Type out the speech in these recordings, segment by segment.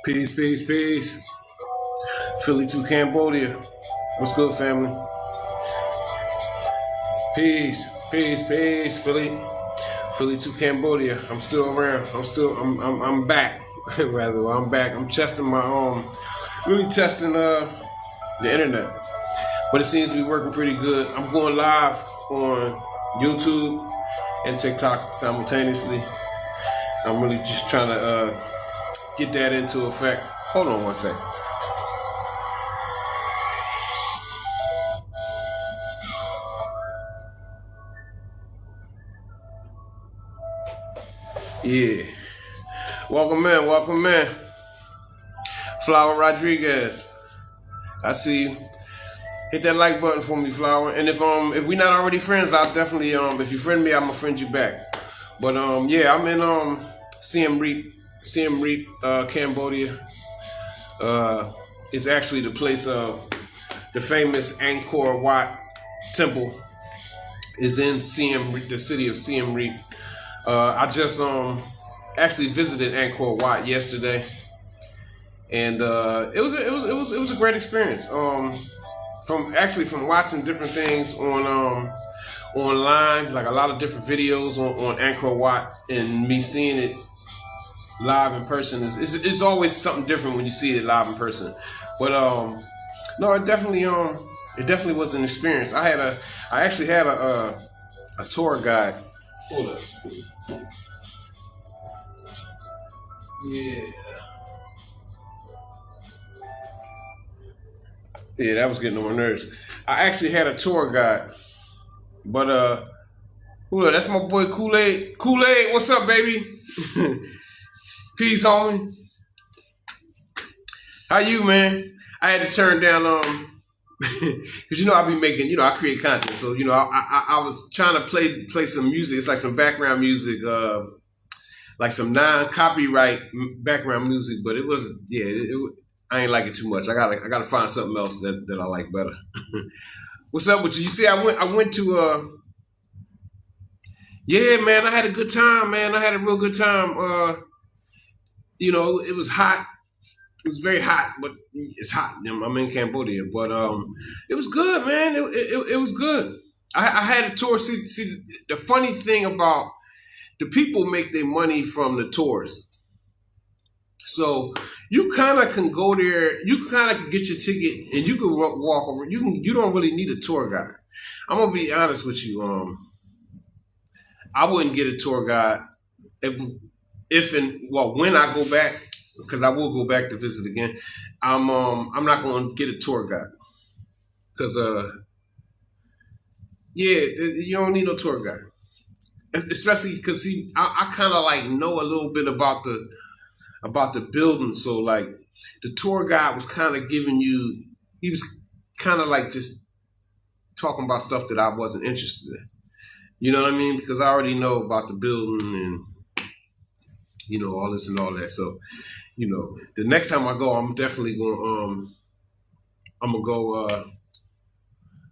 Peace, peace, peace. Philly to Cambodia. What's good, family? Peace, peace, peace. Philly to Cambodia. I'm still around. I'm back. Rather, I'm back. I'm testing really testing the internet. But it seems to be working pretty good. I'm going live on YouTube and TikTok simultaneously. I'm really just trying to get that into effect. Hold on one second. Yeah. Welcome in. Flower Rodriguez. I see you. Hit that like button for me, Flower. And if we're not already friends, I'll definitely if you friend me, I'm gonna friend you back. But yeah, I'm in Siem Reap, Cambodia. It's actually the place of the famous Angkor Wat temple is in the city of Siem Reap. I just actually visited Angkor Wat yesterday, and it was a great experience. From watching different things on online, like a lot of different videos on Angkor Wat, and me seeing it live in person it's always something different when you see it live in person. But no, it definitely was an experience. I actually had a tour guide. Hold up. Yeah, that was getting on my nerves. I actually had a tour guide, but that's my boy Kool-Aid. Kool-Aid, what's up, baby? Peace, homie. How you, man? I had to turn down because I be making, I create content, so I was trying to play some music. It's like some background music, like some non-copyright background music, but it was I ain't like it too much. I gotta find something else that I like better. What's up with you? You see, I went to yeah, man, I had a good time, man. I had a real good time. It was hot. It was very hot, but it's hot. I'm in Cambodia, but it was good, man. It was good. I had a tour. See, the funny thing about the people make their money from the tours. So you kind of can go there. You kind of can get your ticket, and you can walk over. You don't really need a tour guide. I'm gonna be honest with you. I wouldn't get a tour guide when I go back, because I will go back to visit again. I'm not gonna get a tour guide because you don't need no tour guide, especially because I kind of like know a little bit about the building. So like the tour guide was kind of he was kind of like just talking about stuff that I wasn't interested in. You know what I mean? Because I already know about the building and all this and all that. So the next time I go, I'm definitely gonna I'm gonna go.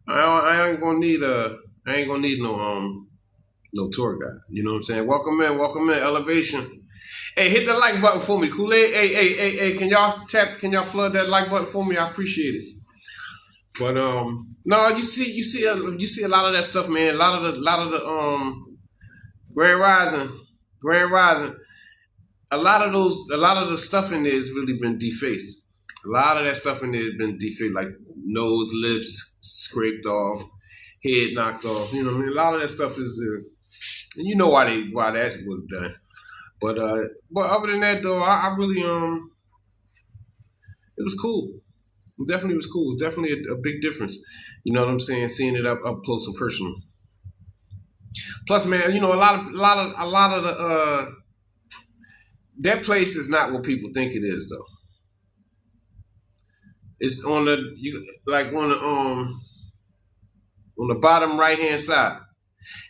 I ain't gonna need no tour guide. You know what I'm saying? Welcome in, Elevation. Hey, hit the like button for me, Kool-Aid. Hey, can y'all flood that like button for me? I appreciate it. But no, you see a lot of that stuff, man. A lot of the Grand Rising. A lot of the stuff in there has really been defaced. A lot of that stuff in there has been defaced, like nose, lips scraped off, head knocked off. You know what I mean? A lot of that stuff is, and you know why that was done. But other than that, though, I really it was cool. It definitely was cool. It was definitely a big difference. You know what I'm saying? Seeing it up close and personal. Plus, man, a lot of the that place is not what people think it is, though. It's on the bottom right hand side,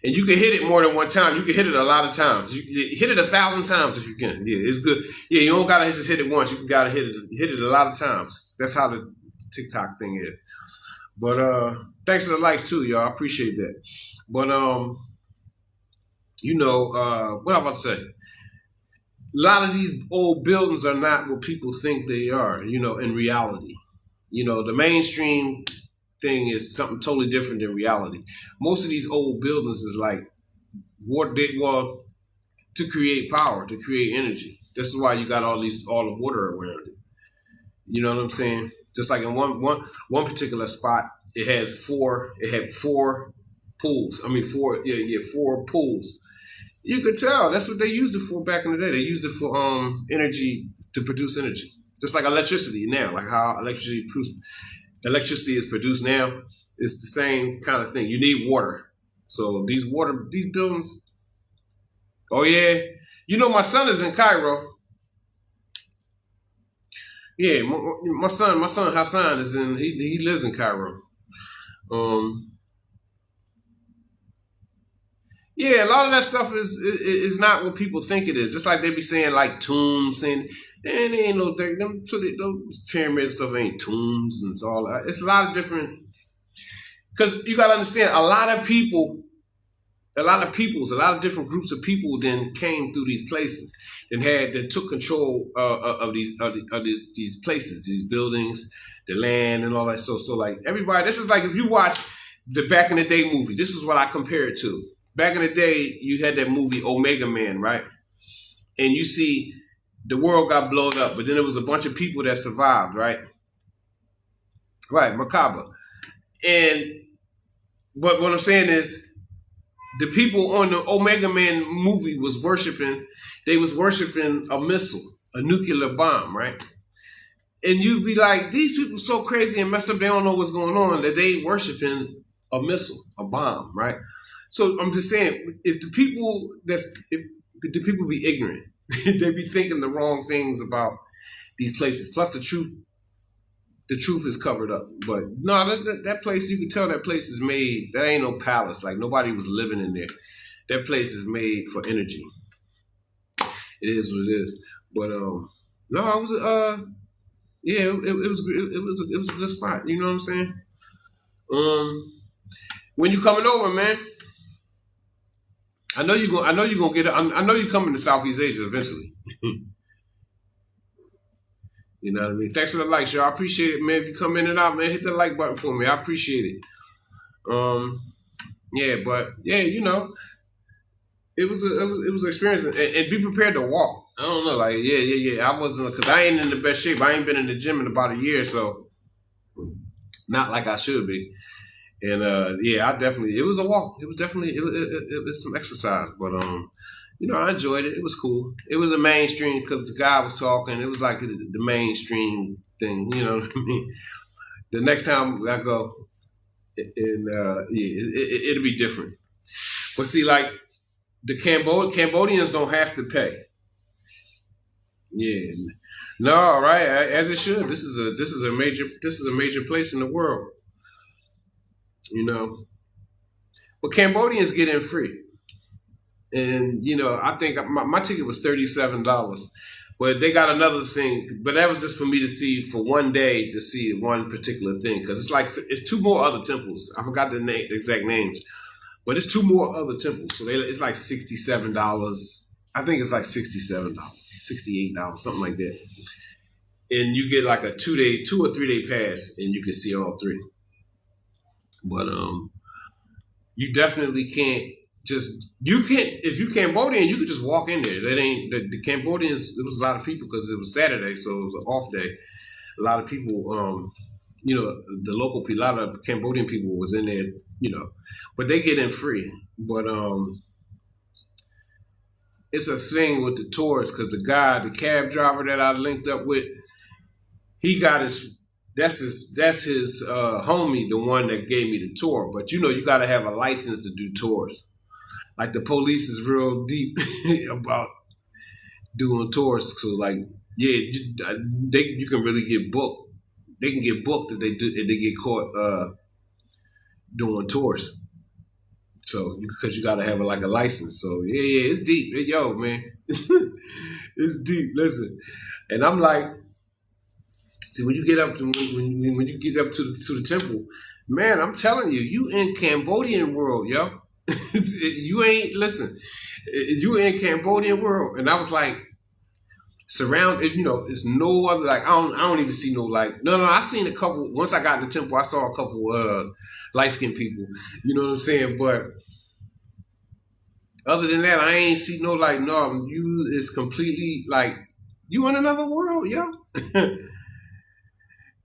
and you can hit it more than one time. You can hit it a lot of times. You hit it 1,000 times if you can. Yeah, it's good. Yeah, you don't gotta just hit it once. You gotta hit it a lot of times. That's how the TikTok thing is. But thanks for the likes too, y'all. I appreciate that. But what I'm about to say. lot of these old buildings are not what people think they are, in reality. The mainstream thing is something totally different than reality. Most of these old buildings is like well, to create power, to create energy. This is why you got all the water around it. You know what I'm saying? Just like in one particular spot, it had four pools. I mean four pools. You could tell that's what they used it for back in the day. They used it for energy, to produce energy. Just like electricity now, like how electricity is produced now. It's the same kind of thing. You need water. So these buildings. Oh yeah, my son is in Cairo. Yeah, my son Hassan is in. He lives in Cairo. Um, yeah, a lot of that stuff is not what people think it is. Just like they be saying like tombs, and they ain't no those pyramids stuff ain't tombs and it's all that. It's a lot of different. Because you got to understand, a lot of different groups of people then came through these places and that took control of these places, these buildings, the land, and all that. So like everybody, this is like if you watch the back in the day movie. This is what I compare it to. Back in the day, you had that movie Omega Man, right? And you see the world got blown up, but then there was a bunch of people that survived, right? Right, macabre. And but what I'm saying is, the people on the Omega Man movie was worshiping a missile, a nuclear bomb, right? And you'd be like, these people so crazy and messed up, they don't know what's going on, that they worshiping a missile, a bomb, right? So I'm just saying, if the people be ignorant, they be thinking the wrong things about these places. Plus the truth is covered up. But no, that place, you can tell that place is made. That ain't no palace. Like nobody was living in there. That place is made for energy. It is what it is. But no, I was yeah, it was a good spot. You know what I'm saying? When you coming over, man? I know you gonna get it. I know you coming to Southeast Asia eventually. You know what I mean? Thanks for the likes, y'all. I appreciate it, man. If you come in and out, man, hit the like button for me. I appreciate it. Yeah, but yeah, it was an experience, and be prepared to walk. I don't know, like yeah. I wasn't, because I ain't in the best shape. I ain't been in the gym in about a year, so not like I should be. And yeah, it was a walk. It was definitely it was some exercise, but I enjoyed it. It was cool. It was a mainstream because the guy was talking. It was like the mainstream thing. You know what I mean? The next time I go, and yeah, it'll be different. But see, like the Cambodians don't have to pay. Yeah, no, right, as it should. This is a major place in the world. But Cambodians get in free. And I think my ticket was $37, but they got another thing. But that was just for me to see for one day, to see one particular thing, because it's two more other temples. I forgot the exact names, but it's two more other temples. So it's like $67. I think it's like $67, $68, something like that. And you get like a 2 or 3 day pass, and you can see all three. But you definitely can't. If you Cambodian, you could just walk in there. That ain't the Cambodians. There was a lot of people because it was Saturday, so it was an off day. A lot of people, the local people, a lot of Cambodian people was in there, but they get in free. But it's a thing with the tourists because the cab driver that I linked up with, he got that's his homie, the one that gave me the tour. But you got to have a license to do tours. Like the police is real deep about doing tours. So like, yeah, you can really get booked. They can get booked if they get caught doing tours. So because you got to have a license. So yeah, it's deep. Yo, man, it's deep. Listen, and I'm like, see, when you get up to the temple, man, I'm telling you, you in Cambodian world, yo. You ain't listen. You in Cambodian world, and I was like, Surrounded, it's no other, like I don't even see no, like, no, I seen a couple. Once I got in the temple, I saw a couple light skinned people. You know what I'm saying? But other than that, I ain't see no, like, no, you is completely like you in another world, yo.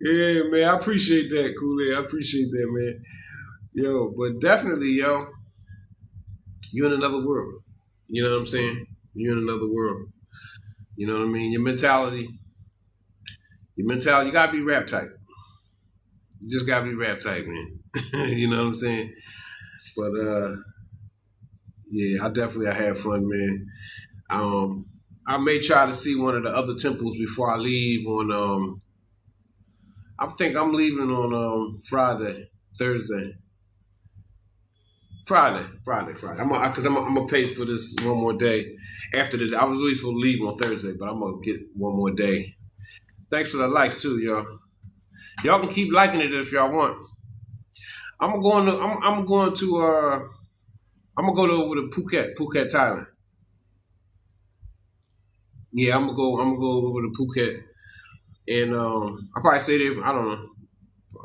Yeah, man, I appreciate that, Kool-Aid. I appreciate that, man. Yo, but definitely, yo, you in another world. You know what I'm saying? You're in another world. You know what I mean? Your mentality, you gotta be rap type. You just gotta be rap type, man. You know what I'm saying? But yeah, I had fun, man. I may try to see one of the other temples before I leave on I think I'm leaving on Thursday. Friday. I'm gonna pay for this one more day. After I was really supposed to leave on Thursday, but I'm gonna get one more day. Thanks for the likes too, y'all. Y'all can keep liking it if y'all want. I'm going to I'm gonna go over to Phuket, Thailand. Yeah, I'm gonna go over to Phuket, and I'll probably stay there. I don't know,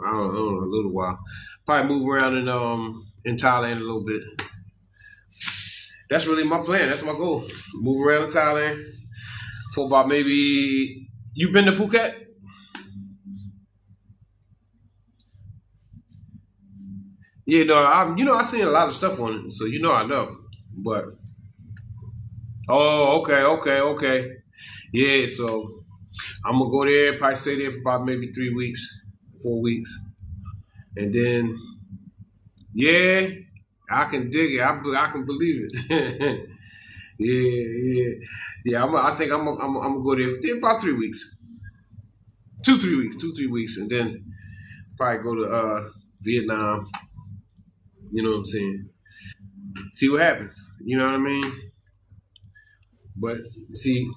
a little while. Probably move around in Thailand a little bit. That's really my plan. That's my goal. Move around in Thailand for about maybe. You been to Phuket? Yeah, no, I seen a lot of stuff on it, so I know. But oh, okay. Yeah, so I'm gonna go there, probably stay there for about maybe 3 weeks, 4 weeks, and then yeah, I can dig it. I can believe it. Yeah. I think I'm gonna go there for about 3 weeks, 2 3 weeks, 2 3 weeks, and then probably go to Vietnam. You know what I'm saying? See what happens. You know what I mean? But see,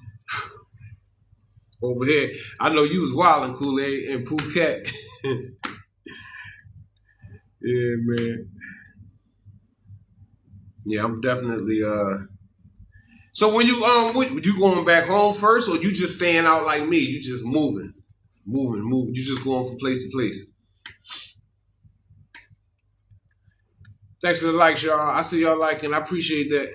over here, I know you was wilding Kool-Aid and Phuket. Yeah, man. Yeah, I'm definitely. So when you going back home first, or you just staying out like me? You just moving. You just going from place to place. Thanks for the likes, y'all. I see y'all liking. I appreciate that.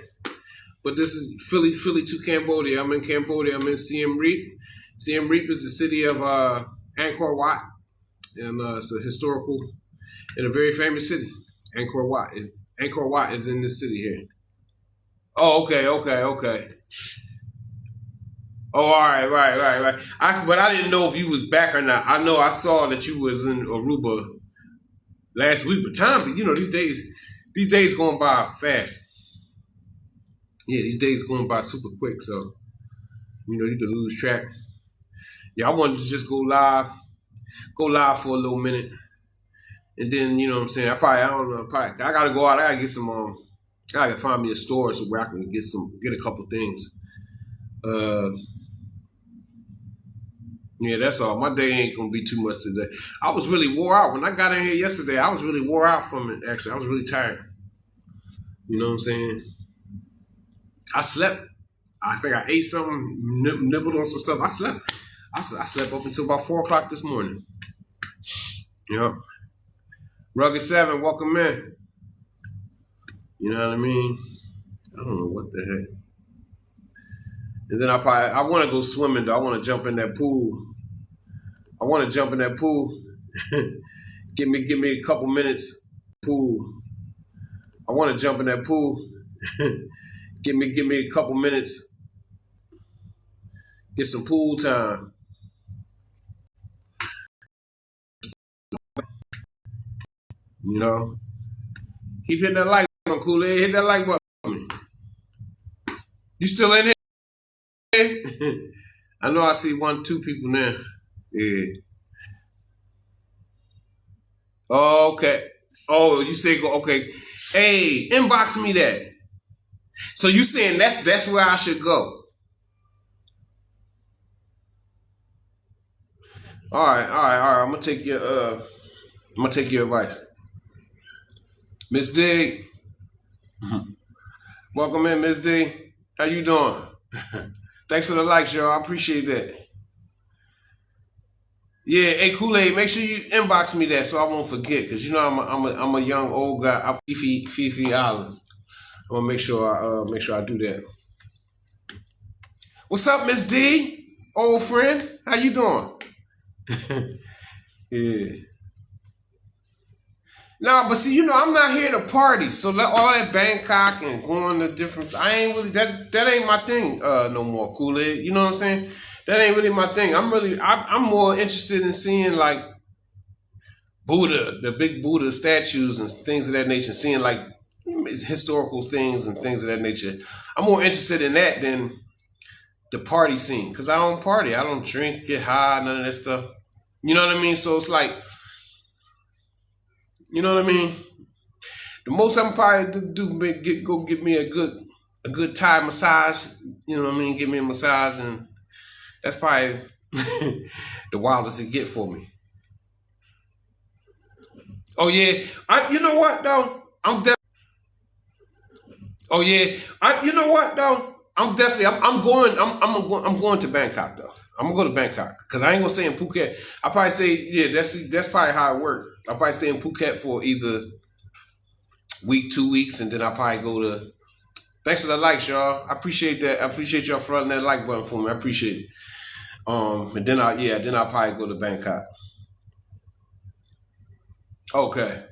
But this is Philly to Cambodia. I'm in Cambodia. I'm in Siem Reap. Siem Reap is the city of Angkor Wat, and it's a historical and a very famous city. Angkor Wat is in this city here. Oh, okay. Oh, all right, right. But I didn't know if you was back or not. I know I saw that you was in Aruba last week, but time, these days going by fast. Yeah, these days going by super quick. So you can lose track. Yeah, I wanted to just go live for a little minute, and then what I'm saying. I don't know. I gotta go out. I gotta get some. I gotta find me a store so where I can get a couple things. Uh, yeah, that's all. My day ain't gonna be too much today. I was really wore out when I got in here yesterday. I was really wore out from it. Actually, I was really tired. You know what I'm saying? I slept. I think I ate something, nibbled on some stuff. I slept. I slept up until about 4 o'clock this morning. Yeah. Rugged Seven, welcome in. You know what I mean? I don't know what the heck. And then I want to go swimming though. I want to jump in that pool. I want to jump in that pool. give me a couple minutes. Pool. I want to jump in that pool. give me a couple minutes. Get some pool time. You know. Keep hitting that like button, Kool-Aid. Hit that like button for me. You still in here? I know I see 2 people now. Yeah. Oh, okay. Oh, you say go okay. Hey, inbox me that. So you saying that's where I should go? All right. I'm gonna take your advice, Miss D. Welcome in, Miss D. How you doing? Thanks for the likes, y'all. I appreciate that. Yeah, hey Kool-Aid, make sure you inbox me that so I won't forget. Cause you know I'm a young old guy. I'm Fifi Island. I'm gonna make sure I do that. What's up, Miss D? Old friend, how you doing? Yeah. No, but see, I'm not here to party. So all that Bangkok and going to different, I ain't really that ain't my thing no more. Kool-Aid, you know what I'm saying? That ain't really my thing. I'm more interested in seeing like Buddha, the big Buddha statues and things of that nature. Seeing like historical things and things of that nature. I'm more interested in that than the party scene because I don't party. I don't drink, get high, none of that stuff. You know what I mean? So it's like, you know what I mean? The most I'm probably go get me a good Thai massage. You know what I mean? Give me a massage, and that's probably the wildest it get for me. Oh yeah, you know what though? Oh yeah, you know what though? I'm going to Bangkok though. I'm gonna go to Bangkok because I ain't gonna stay in Phuket. I probably say yeah. That's probably how it worked. I probably stay in Phuket for either week, 2 weeks, and then I probably go to. Thanks for the likes, y'all. I appreciate that. I appreciate y'all for running that like button for me. I appreciate it. And then I'll probably go to Bangkok. Okay.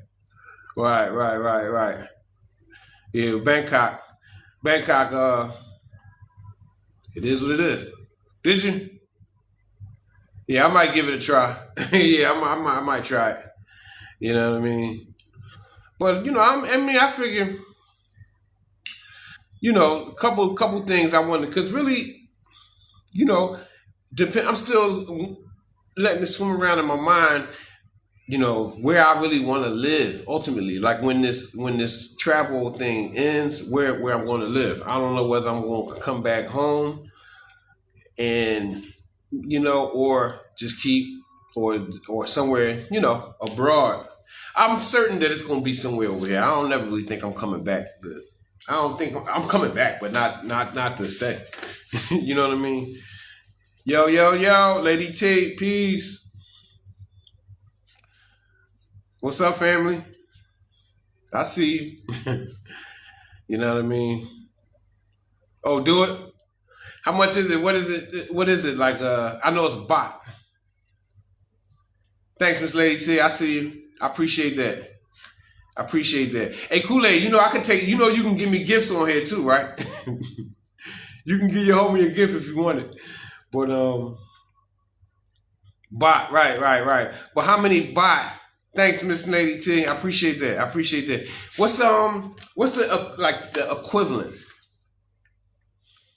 Right. Yeah, Bangkok. It is what it is. Did you? Yeah, I might give it a try. Yeah, I might try it. You know what I mean? But I figure, a couple things I wanted because really, you know, I'm still letting it swim around in my mind. Where I really want to live ultimately. Like when this travel thing ends, where I'm going to live. I don't know whether I'm going to come back home and or just keep or somewhere abroad. I'm certain that it's going to be somewhere over here. I don't never really think I'm coming back. I don't think I'm coming back, but not to stay. You know what I mean? Yo, Lady T, peace. What's up, family? I see you. You know what I mean? Oh, do it. How much is it? What is it? What is it? Like I know it's a bot. Thanks, Miss Lady T. I see you. I appreciate that. I appreciate that. Hey, Kool-Aid, I can take, you can give me gifts on here too, right? You can give your homie a gift if you want it. But bot, right. But how many bot? Thanks, Miss Lady T. I appreciate that. I appreciate that. What's the like the equivalent?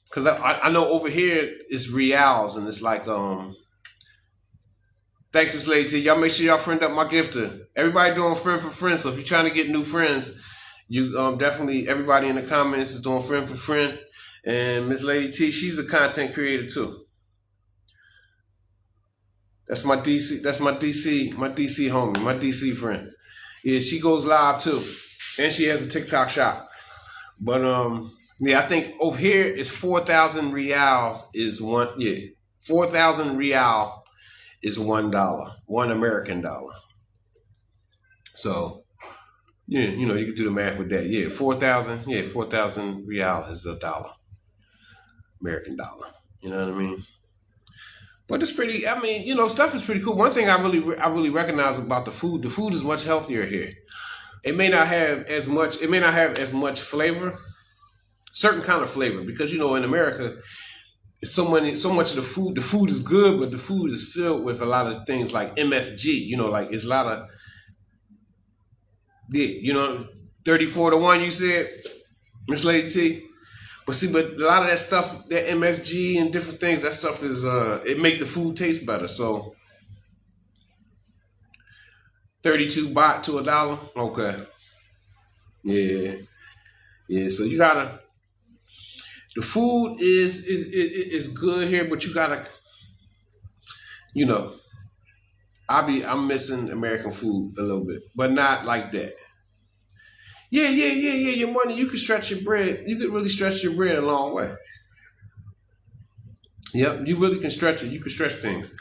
Because I know over here it's reals and it's like Thanks, Miss Lady T. Y'all make sure y'all friend up my gifter. Everybody doing friend for friend. So if you're trying to get new friends, you definitely everybody in the comments is doing friend for friend. And Miss Lady T, she's a content creator too. That's my DC. That's my DC. My DC homie. My DC friend. Yeah, she goes live too, and she has a TikTok shop. But yeah, I think over here it's 4,000 reals is one. Yeah, 4,000 real is $1, $1 American. So yeah, you can do the math with that. Yeah, 4,000. Yeah, 4,000 real is $1, American. You know what I mean? But it's pretty. I mean, stuff is pretty cool. One thing I really recognize about the food. The food is much healthier here. It may not have as much. It may not have as much flavor, certain kind of flavor, because in America, it's so much of the food. The food is good, but the food is filled with a lot of things like MSG. Like it's a lot of 34-1. You said, Miss Lady T. But a lot of that stuff, that MSG and different things, that stuff is it make the food taste better. So 32 baht to $1. Okay. Yeah. So you gotta. The food is good here, but you gotta. You know, I'm missing American food a little bit, but not like that. Yeah. Your money, you can stretch your bread. You could really stretch your bread a long way. Yep, you really can stretch it. You can stretch things.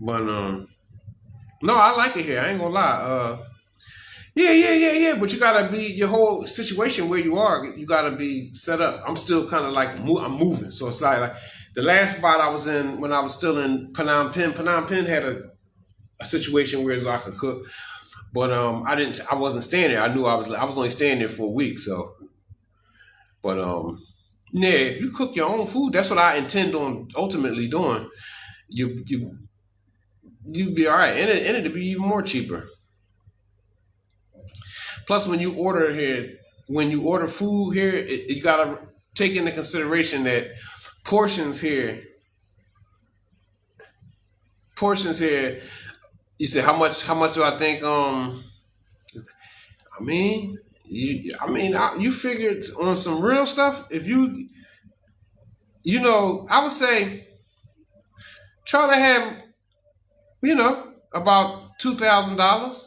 But no, I like it here. I ain't gonna lie. Yeah. But you gotta be your whole situation where you are. You gotta be set up. I'm still kind of like I'm moving, so it's like the last spot I was in when I was still in Phnom Penh. Phnom Penh had a situation where I could cook, but I didn't. I wasn't staying there. I knew I was only staying there for a week. So, but yeah, if you cook your own food, that's what I intend on ultimately doing. You you'd be all right, and it'd be even more cheaper. Plus, when you order food here, you gotta take into consideration that portions here, portions here. You said how much? How much do I think? I mean, you figured on some real stuff. If I would say try to have about $2,000.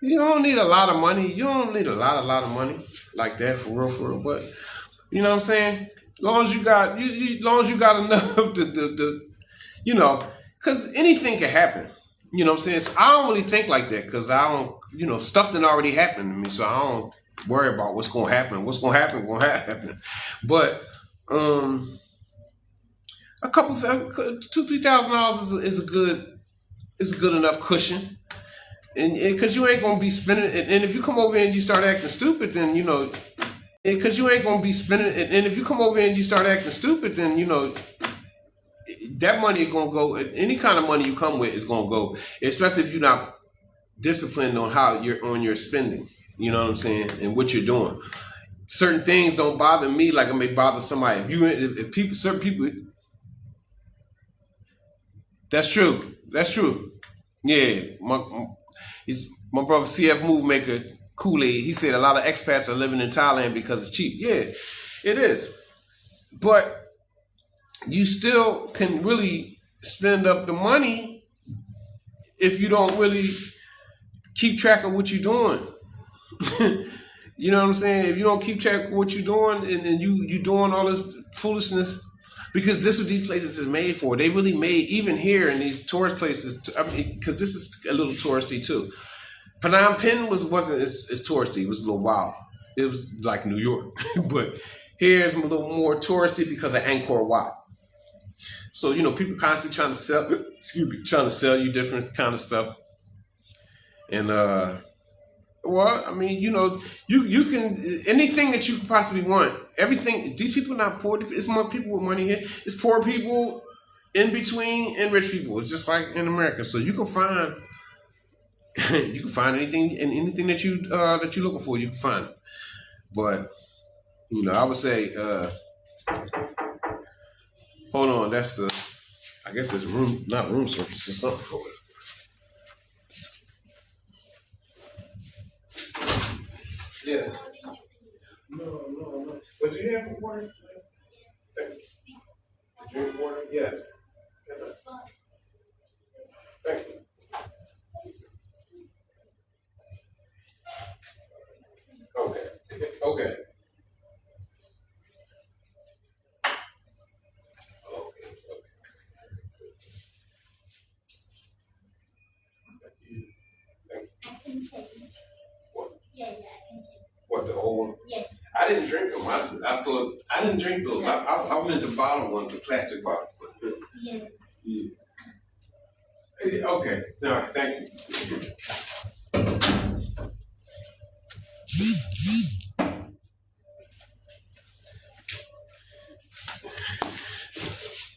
You don't need a lot of money. You don't need a lot of money like that for real. But you know what I'm saying? As long as you got as long as you got enough to you know, because anything can happen. You know what I'm saying? So I don't really think like that because I don't, stuff done already happened to me, so I don't worry about what's gonna happen. What's gonna happen, gonna happen. But a couple $2,000-3,000 is a good enough cushion. And because you ain't gonna be spending, and if you come over here and you start acting stupid, then because you ain't gonna be spending, and if you come over here and you start acting stupid, then that money is gonna go. Any kind of money you come with is gonna go, especially if you're not disciplined on how you're on your spending. You know what I'm saying, and what you're doing. Certain things don't bother me like it may bother somebody. If people, certain people, that's true. That's true. Yeah, my brother CF Move Maker Kool-Aid. He said a lot of expats are living in Thailand because it's cheap. Yeah, it is. But you still can really spend up the money if you don't really keep track of what you're doing. You know what I'm saying? If you don't keep track of what you're doing and you doing all this foolishness, because this is what these places is made for. They really made, even here in these tourist places, because this is a little touristy too. Phnom Penh wasn't as touristy. It was a little wild. It was like New York. But here's a little more touristy because of Angkor Wat. So, people constantly trying to sell you different kind of stuff. And well, I mean, you can anything that you could possibly want. Everything. These people are not poor. It's more people with money here. It's poor people in between and rich people. It's just like in America. So you can find anything and anything that you're looking for. You can find it. But I would say, hold on. I guess it's not room service or something for it. Yes. No. But do you have water? Drink water? Yes. Thank you. Okay. Okay. I can change. What? Yeah, I can change. What, the whole one? Yeah. I didn't drink them. I thought I didn't drink those. I went the bottle ones, the plastic bottle. Yeah. Yeah. Okay. All right. Thank you.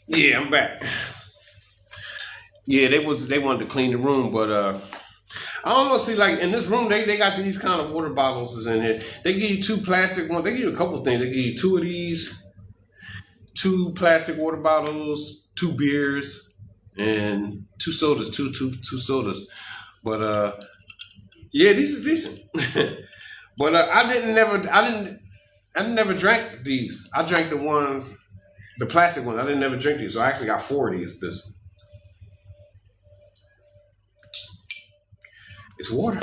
Yeah, I'm back. Yeah, they wanted to clean the room, but I don't know. See, like in this room, they got these kind of water bottles in here. They give you two plastic ones. They give you a couple of things. They give you two of these, two plastic water bottles, two beers, and two sodas. Two sodas. But yeah, these is decent. But I never drank these. I drank the plastic ones. I didn't never drink these, so I actually got four of these. It's water.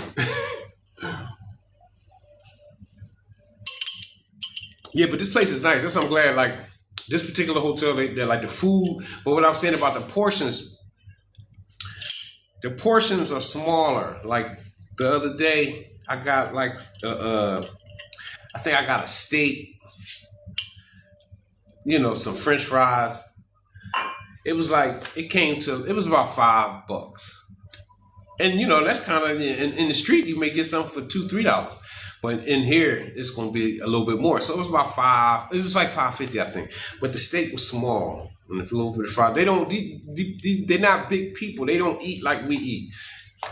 Yeah, but this place is nice. That's why I'm glad. Like This particular hotel, they like the food, but what I'm saying about the portions are smaller. Like the other day, I got like I think I got a steak, some French fries. It was like it was about $5. And that's kind of in the street you may get something for $2-3, but in here it's gonna be a little bit more. So it was about five. It was like $5.50, I think. But the steak was small and a little bit of fry. They don't. They're not big people. They don't eat like we eat.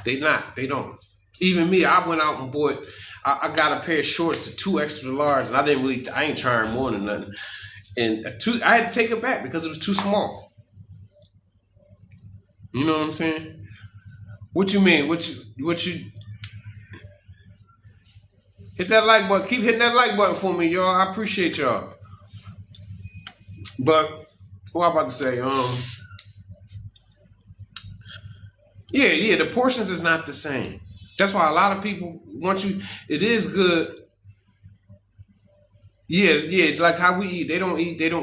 They not. They don't. Even me, I went out and bought. I got a pair of shorts to 2 extra large, and I didn't really. I ain't trying more than nothing. And I had to take it back because it was too small. You know what I'm saying? What you mean? What you hit that like button? Keep hitting that like button for me, y'all. I appreciate y'all. But what I'm about to say, yeah, the portions is not the same. That's why a lot of people it is good. Yeah, like how we eat. They don't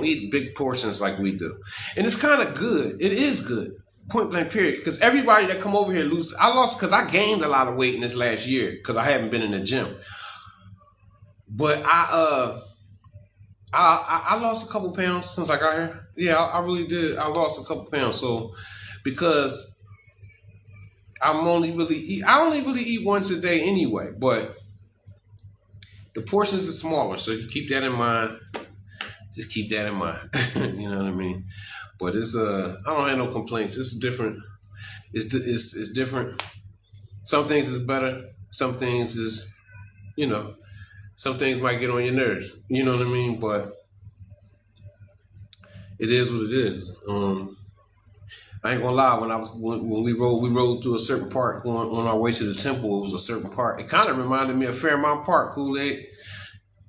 eat big portions like we do. And it's kind of good. It is good. Point blank period. Because everybody that come over here loses. I lost because I gained a lot of weight in this last year because I haven't been in the gym. But I lost a couple pounds since I got here. Yeah, I really did. I lost a couple pounds. So because I only really eat once a day anyway, but the portions are smaller, so you keep that in mind. Just keep that in mind. You know what I mean? But it's I don't have no complaints. It's different. It's different. Some things is better. Some things is, some things might get on your nerves. You know what I mean? But it is what it is. I ain't gonna lie. When we rode through a certain park on our way to the temple. It was a certain park. It kind of reminded me of Fairmount Park, Kool-Aid.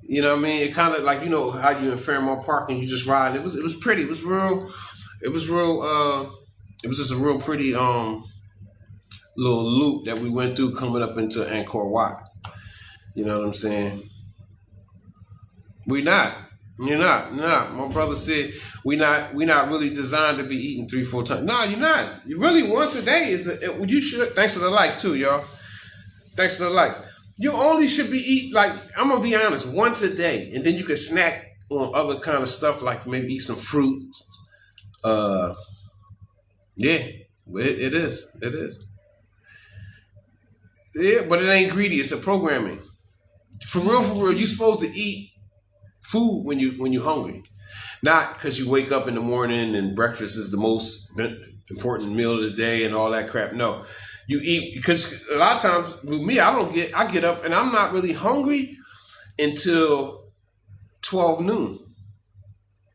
You know what I mean? It kind of like how you in Fairmount Park and you just ride. It was pretty. It was real. It was real. It was just a real pretty little loop that we went through coming up into Angkor Wat. You know what I'm saying? We not. You're not. Nah. My brother said we not really designed to be eating 3-4 times. No, you're not. You really once a day you should. Thanks for the likes too, y'all. Thanks for the likes. You only should be I'm gonna be honest, once a day, and then you can snack on other kind of stuff like maybe eat some fruits. Yeah, it is. It is. Yeah, but it ain't greedy. It's a programming. For real, you supposed to eat food when you hungry, not because you wake up in the morning and breakfast is the most important meal of the day and all that crap. No, you eat because a lot of times with me, I get up and I'm not really hungry until 12 noon.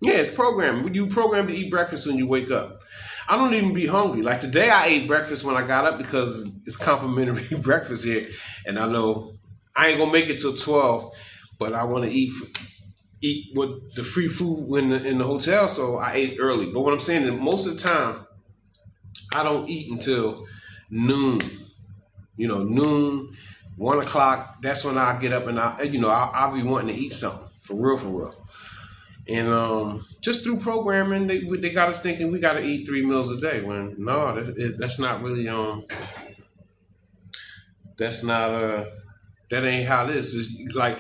Yeah, it's programmed. You programmed to eat breakfast when you wake up. I don't even be hungry. Like today, I ate breakfast when I got up because it's complimentary breakfast here, and I know I ain't gonna make it till 12, but I want to eat with the free food in the hotel, so I ate early. But what I'm saying is most of the time, I don't eat until noon. Noon, 1 o'clock. That's when I get up and I'll be wanting to eat something for real. And just through programming, they got us thinking we got to eat 3 meals a day. When no, that's not really that's not that ain't how it is. It's like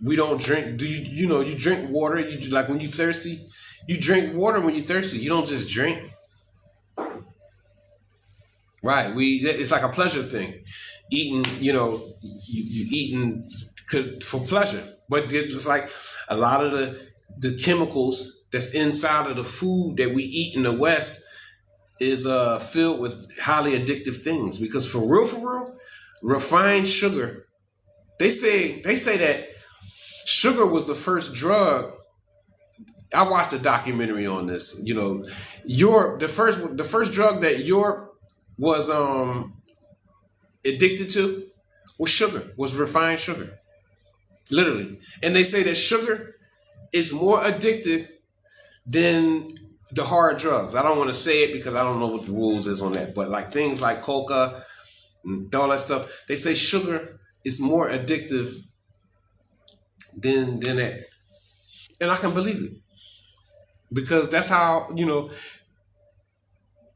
we don't drink. Do you drink water? You like when you thirsty, you drink water when you're thirsty. You don't just drink. Right. It's like a pleasure thing. Eating, you eating for pleasure. But it's like a lot of the chemicals that's inside of the food that we eat in the West is filled with highly addictive things. Because for real, refined sugar, they say that sugar was the first drug. I watched a documentary on this. Europe, the first drug that Europe was addicted to was refined sugar. Literally. And they say that sugar is more addictive than the hard drugs. I don't want to say it because I don't know what the rules is on that. But like things like coca and all that stuff, they say sugar is more addictive than that. And I can believe it. because that's how,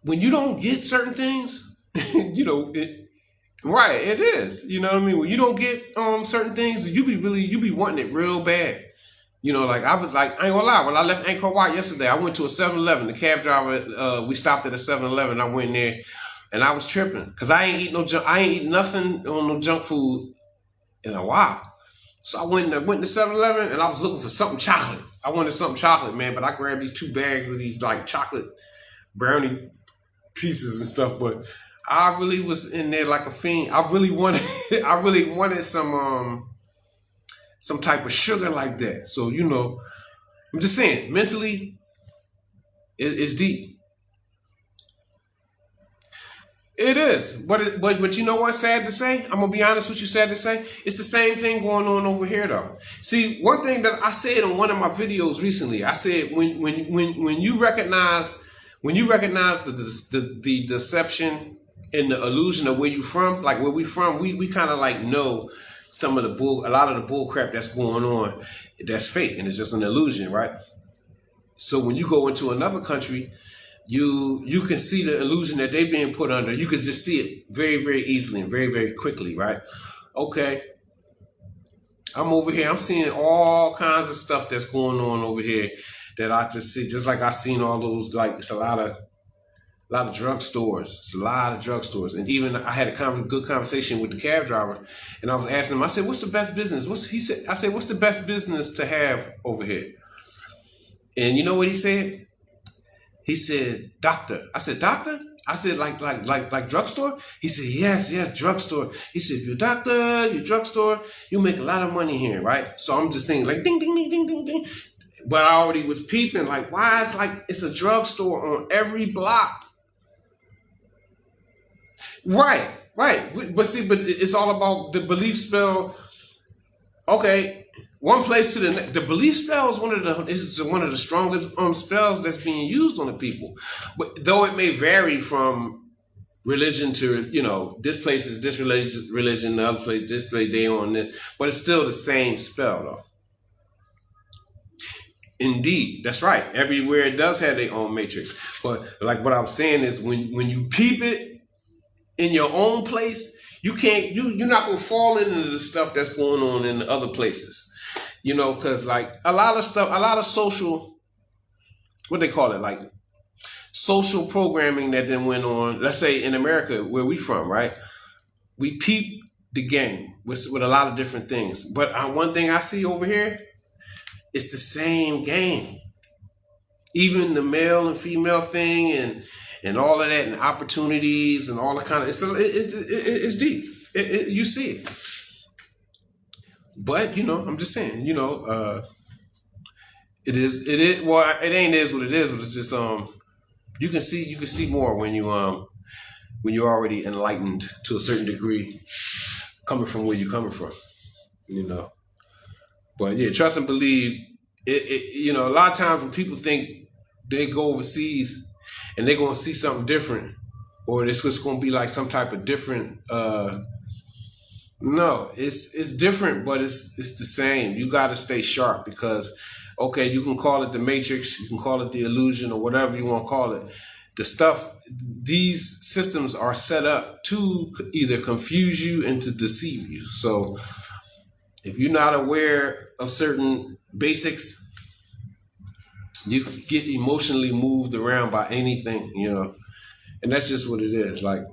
when you don't get certain things, right, it is. You know what I mean? When you don't get certain things, you be wanting it real bad. Like I was like, I ain't gonna lie, when I left Angkor Wat yesterday, I went to a 7-Eleven. The cab driver, we stopped at a 7-Eleven. I went in there and I was tripping because I ain't eat nothing on no junk food in a while. So I went to 7-Eleven and I was looking for something chocolate. I wanted something chocolate, man, but I grabbed these 2 bags of these like chocolate brownie pieces and stuff. But I really was in there like a fiend. I really wanted some type of sugar like that. So I'm just saying, mentally, it's deep. It is, but you know what's sad to say? I'm gonna be honest with you. Sad to say, it's the same thing going on over here, though. See, one thing that I said in one of my videos recently, I said when you recognize the deception and the illusion of where you from, like where we from, we kind of like know a lot of the bull crap that's going on, that's fake and it's just an illusion, right? So when you go into another country, you can see the illusion that they're being put under. You can just see it very, very easily and very, very quickly, right? Okay, I'm over here. I'm seeing all kinds of stuff that's going on over here that I just see. Just like I seen all those, like it's a lot of drugstores. It's a lot of drugstores, and even I had a good conversation with the cab driver, and I was asking him. I said, "What's the best business?" I said, "What's the best business to have over here?" And you know what he said? He said, "Doctor." I said, "Doctor?" I said, like drugstore? He said, yes, drugstore. He said, if you're a doctor, you're drugstore, you make a lot of money here, right? So I'm just thinking like ding, ding, ding, ding, ding, ding. But I already was peeping like, why it's a drugstore on every block? Right. But see, it's all about the belief spell. Okay. One place to the belief spell is one of the strongest spells that's being used on the people. But though it may vary from religion to, this place is this religion, the other place this place they on this, but it's still the same spell though. Indeed, that's right. Everywhere it does have their own matrix. But like what I'm saying is when you peep it in your own place, you're not gonna fall into the stuff that's going on in the other places. Because like a lot of social, what they call it, like social programming that then went on, let's say in America, where we from, right? We peep the game with a lot of different things. But one thing I see over here, it's the same game. Even the male and female thing and all of that and opportunities and all the kind of, it's deep. You see it. But I'm just saying, it is well, it ain't is what it is, but it's just you can see more when you're already enlightened to a certain degree, coming from where you're coming from, But yeah, trust and believe. A lot of times when people think they go overseas and they're gonna see something different, or it's just gonna be like some type of different. No, it's different, but it's the same. You got to stay sharp because, okay, you can call it the matrix, you can call it the illusion, or whatever you want to call it. These systems are set up to either confuse you and to deceive you. So if you're not aware of certain basics, you can get emotionally moved around by anything, and that's just what it is. Like,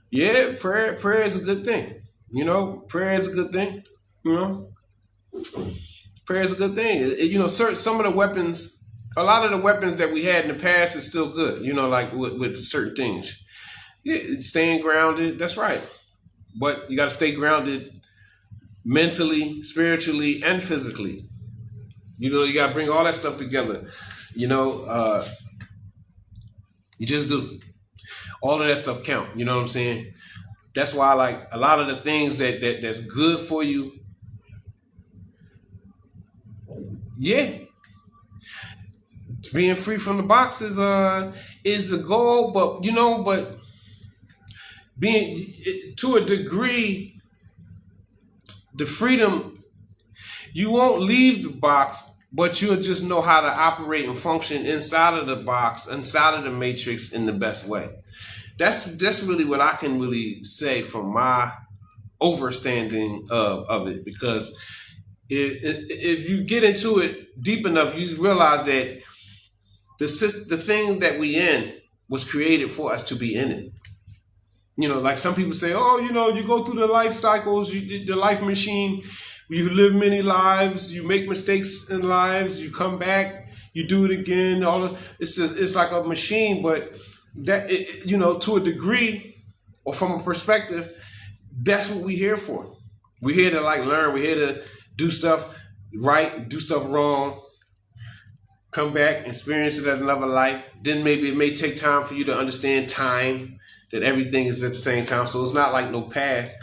yeah, prayer is a good thing. Prayer is a good thing. Prayer is a good thing. Some of the weapons, a lot of the weapons that we had in the past is still good. Like with certain things. Yeah, staying grounded. That's right. But you got to stay grounded mentally, spiritually, and physically. You got to bring all that stuff together. You just do. All of that stuff count. You know what I'm saying? That's why, like, a lot of the things that's good for you. Yeah. Being free from the box is the goal, but being to a degree, the freedom, you won't leave the box but you'll just know how to operate and function inside of the box, inside of the matrix in the best way. That's really what I can really say from my overstanding of it, because if you get into it deep enough, you realize that the thing that we in was created for us to be in it. Like some people say, oh, you go through the life cycles, the life machine, you live many lives, you make mistakes in lives, you come back, you do it again. It's like a machine, but that to a degree or from a perspective, that's what we're here for. We're here to learn. We're here to do stuff right, do stuff wrong, come back, experience it at another life. Then maybe it may take time for you to understand time, that everything is at the same time. So it's not like no past.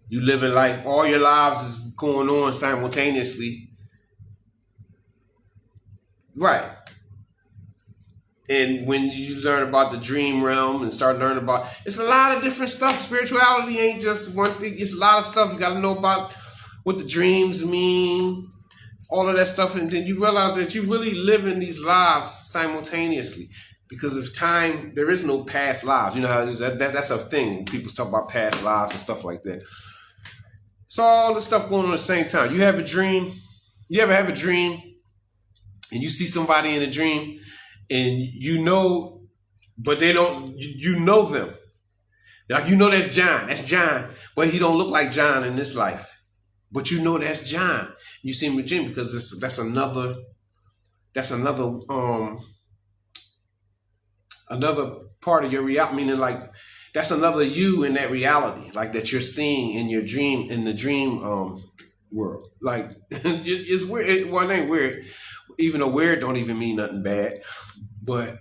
You live in life, all your lives is going on simultaneously. Right. And when you learn about the dream realm and start learning about, it's a lot of different stuff. Spirituality ain't just one thing. It's a lot of stuff. You got to know about what the dreams mean, all of that stuff. And then you realize that you really live in these lives simultaneously. Because of time, there is no past lives. You know how that's a thing. People talk about past lives and stuff like that. It's all this stuff going on at the same time. You have a dream. You ever have a dream and you see somebody in a dream and but they don't, you know them. Like, that's John. That's John. But he don't look like John in this life. But that's John. You see him with Jim because that's another part of your reality, meaning like that's another you in that reality, like that you're seeing in your dream, in the dream world. Like it's weird. It ain't weird, even though weird don't even mean nothing bad. But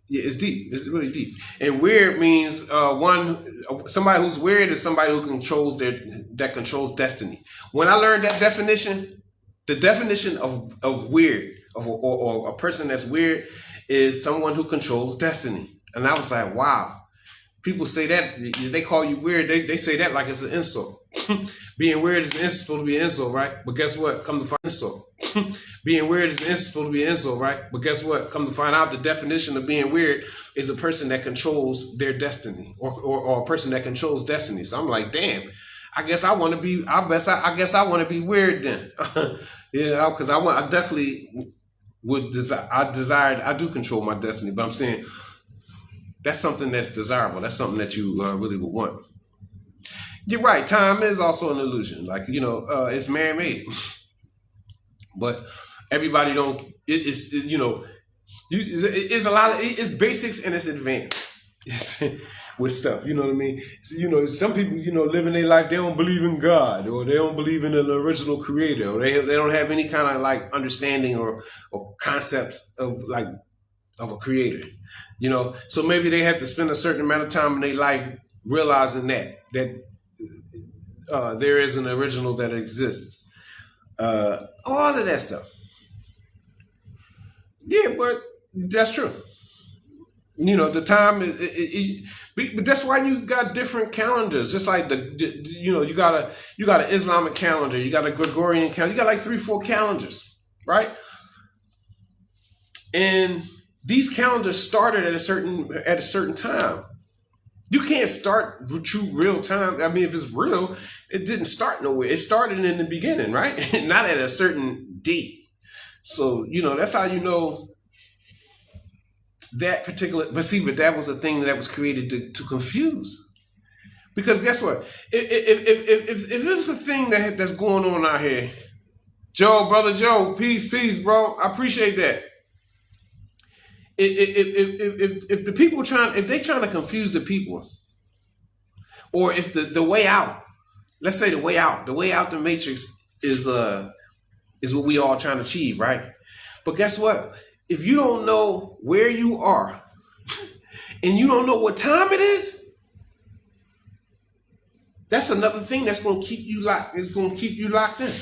yeah, it's deep. It's really deep. And weird means somebody who's weird is somebody who controls that controls destiny. When I learned that definition, the definition of weird, or a person that's weird, is someone who controls destiny. And I was like, wow. People say that, they call you weird. They say that like it's an insult. Being weird is supposed to be an insult, right? But guess what? Come to find insult. Being weird is supposed to be an insult, right? But guess what? Come to find out, the definition of being weird is a person that controls their destiny, or a person that controls destiny. So I'm like, damn. I guess I want to be. I guess I want to be weird then. Yeah, because I definitely would desire. I do control my destiny, but I'm saying that's something that's desirable. That's something that you really would want. You're right. Time is also an illusion. Like, it's man-made, but everybody don't. It's a lot of it's basics and it's advanced. With stuff, you know what I mean? So, some people, living their life, they don't believe in God, or they don't believe in an original creator, or they don't have any kind of like understanding or concepts of a creator, So maybe they have to spend a certain amount of time in their life realizing that there is an original that exists. All of that stuff. Yeah, but that's true. The time but that's why you got different calendars. Just like you got an Islamic calendar, you got a Gregorian calendar, you got like 3-4 calendars, right? And these calendars started at a certain time. You can't start true real time. I mean, if it's real, it didn't start nowhere. It started in the beginning, right? Not at a certain date. So that's how that particular, but that was a thing that was created to confuse. Because guess what? If it was a thing that's going on out here, brother Joe, peace, bro. I appreciate that. If the people if they trying to confuse the people, or if the way out, let's say the way out the matrix is what we all trying to achieve, right? But guess what? If you don't know where you are and you don't know what time it is, that's another thing that's going to keep you locked. It's going to keep you locked in.